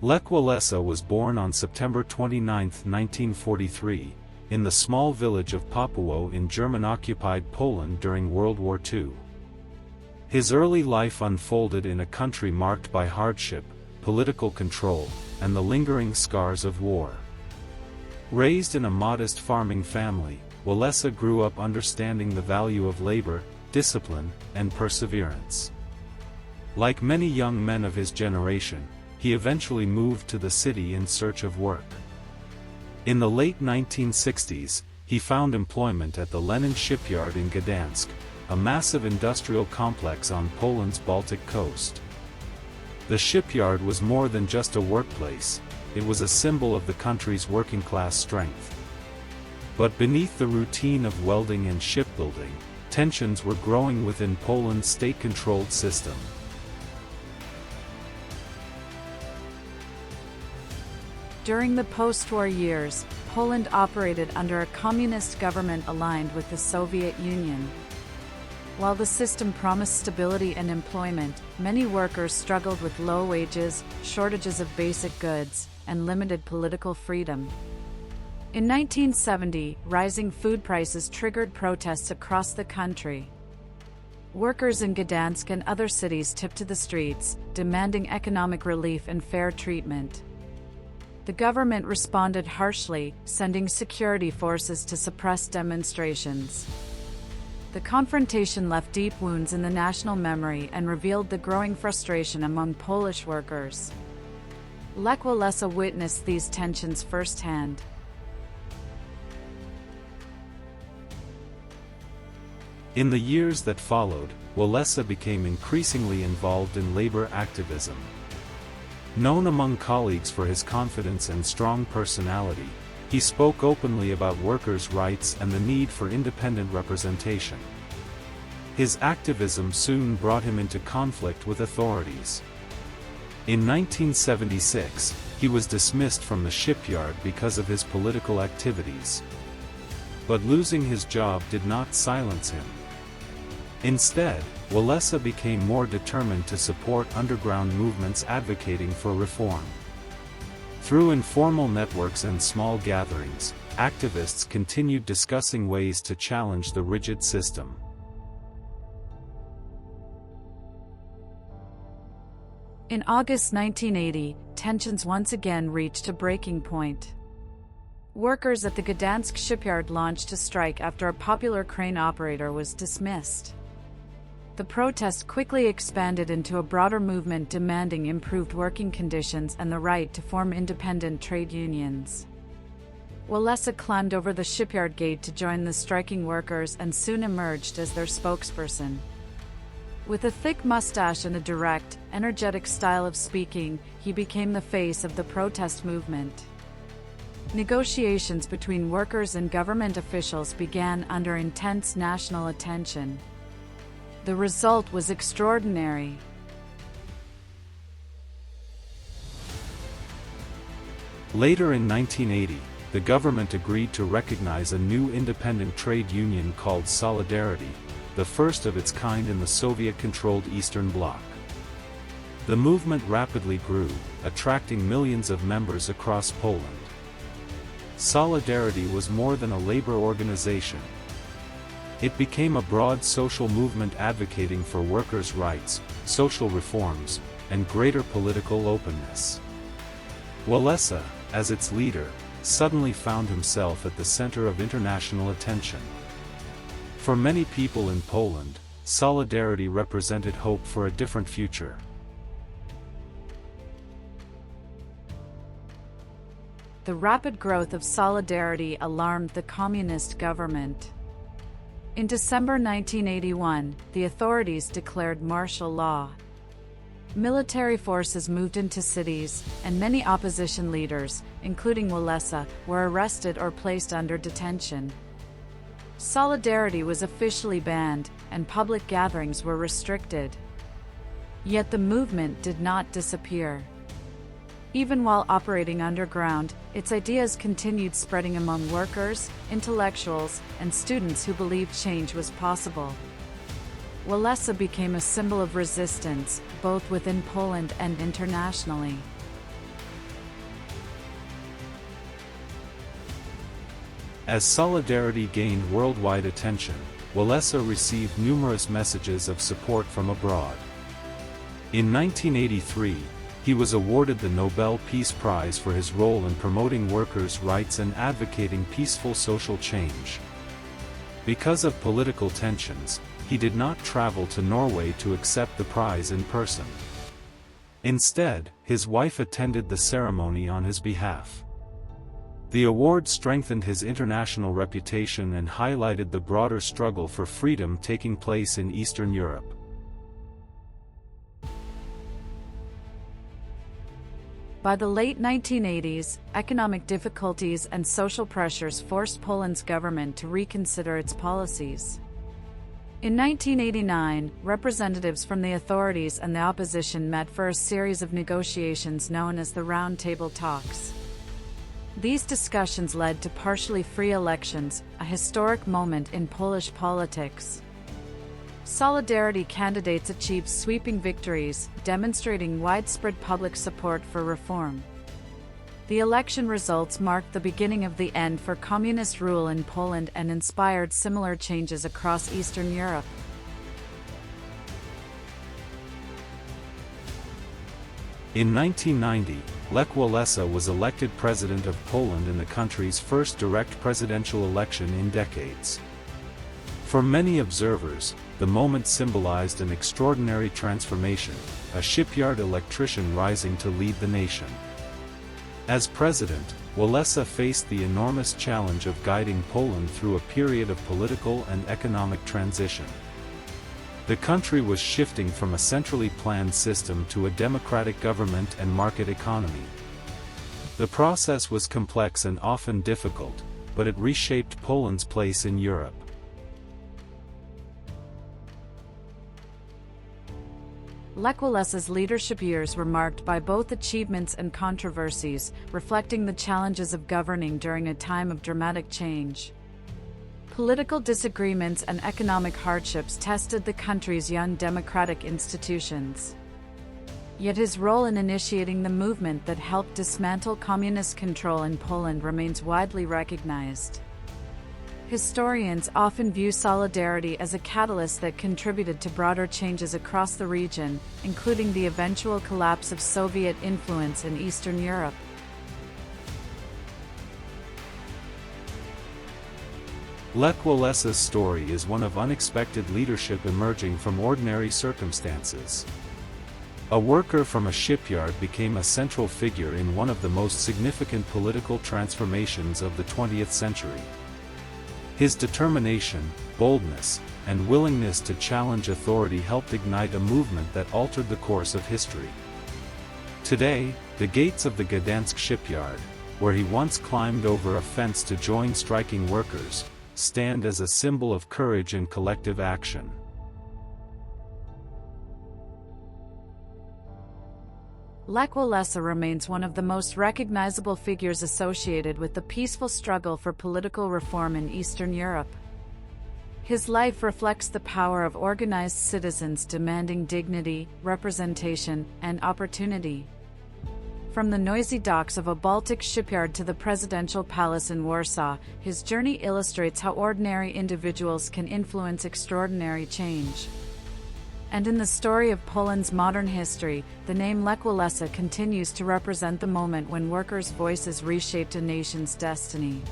Lech Wałęsa was born on September 29, 1943, in the small village of Popław in German-occupied Poland during World War II. His early life unfolded in a country marked by hardship, political control, and the lingering scars of war. Raised in a modest farming family, Wałęsa grew up understanding the value of labor, discipline, and perseverance. Like many young men of his generation, he eventually moved to the city in search of work. In the late 1960s, he found employment at the Lenin shipyard in Gdansk, a massive industrial complex on Poland's Baltic coast. The shipyard was more than just a workplace, it was a symbol of the country's working-class strength. But beneath the routine of welding and shipbuilding, tensions were growing within Poland's state-controlled system. During the post-war years, Poland operated under a communist government aligned with the Soviet Union. While the system promised stability and employment, many workers struggled with low wages, shortages of basic goods, and limited political freedom. In 1970, rising food prices triggered protests across the country. Workers in Gdansk and other cities took to the streets, demanding economic relief and fair treatment. The government responded harshly, sending security forces to suppress demonstrations. The confrontation left deep wounds in the national memory and revealed the growing frustration among Polish workers. Lech Wałęsa witnessed these tensions firsthand. In the years that followed, Wałęsa became increasingly involved in labor activism. Known among colleagues for his confidence and strong personality, he spoke openly about workers' rights and the need for independent representation. His activism soon brought him into conflict with authorities. In 1976, he was dismissed from the shipyard because of his political activities. But losing his job did not silence him. Instead, Wałęsa became more determined to support underground movements advocating for reform. Through informal networks and small gatherings, activists continued discussing ways to challenge the rigid system. In August 1980, tensions once again reached a breaking point. Workers at the Gdansk shipyard launched a strike after a popular crane operator was dismissed. The protest quickly expanded into a broader movement demanding improved working conditions and the right to form independent trade unions. Wałęsa climbed over the shipyard gate to join the striking workers and soon emerged as their spokesperson. With a thick mustache and a direct, energetic style of speaking, he became the face of the protest movement. Negotiations between workers and government officials began under intense national attention. The result was extraordinary. Later in 1980, the government agreed to recognize a new independent trade union called Solidarity, the first of its kind in the Soviet-controlled Eastern Bloc. The movement rapidly grew, attracting millions of members across Poland. Solidarity was more than a labor organization. It became a broad social movement advocating for workers' rights, social reforms, and greater political openness. Wałęsa, as its leader, suddenly found himself at the center of international attention. For many people in Poland, Solidarity represented hope for a different future. The rapid growth of Solidarity alarmed the communist government. In December 1981, the authorities declared martial law. Military forces moved into cities, and many opposition leaders, including Wałęsa, were arrested or placed under detention. Solidarity was officially banned, and public gatherings were restricted. Yet the movement did not disappear. Even while operating underground, its ideas continued spreading among workers, intellectuals, and students who believed change was possible. Wałęsa became a symbol of resistance, both within Poland and internationally. As solidarity gained worldwide attention, Wałęsa received numerous messages of support from abroad. In 1983, he was awarded the Nobel Peace Prize for his role in promoting workers' rights and advocating peaceful social change. Because of political tensions, he did not travel to Norway to accept the prize in person. Instead, his wife attended the ceremony on his behalf. The award strengthened his international reputation and highlighted the broader struggle for freedom taking place in Eastern Europe. By the late 1980s, economic difficulties and social pressures forced Poland's government to reconsider its policies. In 1989, representatives from the authorities and the opposition met for a series of negotiations known as the Round Table Talks. These discussions led to partially free elections, a historic moment in Polish politics. Solidarity candidates achieved sweeping victories, demonstrating widespread public support for reform. The election results marked the beginning of the end for communist rule in Poland and inspired similar changes across Eastern Europe. In 1990, Lech Wałęsa was elected president of Poland in the country's first direct presidential election in decades. For many observers, the moment symbolized an extraordinary transformation, a shipyard electrician rising to lead the nation. As president, Wałęsa faced the enormous challenge of guiding Poland through a period of political and economic transition. The country was shifting from a centrally planned system to a democratic government and market economy. The process was complex and often difficult, but it reshaped Poland's place in Europe. Lech Wałęsa's leadership years were marked by both achievements and controversies, reflecting the challenges of governing during a time of dramatic change. Political disagreements and economic hardships tested the country's young democratic institutions. Yet his role in initiating the movement that helped dismantle communist control in Poland remains widely recognized. Historians often view solidarity as a catalyst that contributed to broader changes across the region, including the eventual collapse of Soviet influence in Eastern Europe. Lech Wałęsa's story is one of unexpected leadership emerging from ordinary circumstances. A worker from a shipyard became a central figure in one of the most significant political transformations of the 20th century. His determination, boldness, and willingness to challenge authority helped ignite a movement that altered the course of history. Today, the gates of the Gdansk shipyard, where he once climbed over a fence to join striking workers, stand as a symbol of courage and collective action. Lech Wałęsa remains one of the most recognizable figures associated with the peaceful struggle for political reform in Eastern Europe. His life reflects the power of organized citizens demanding dignity, representation, and opportunity. From the noisy docks of a Baltic shipyard to the presidential palace in Warsaw, his journey illustrates how ordinary individuals can influence extraordinary change. And in the story of Poland's modern history, the name Lech Wałęsa continues to represent the moment when workers' voices reshaped a nation's destiny.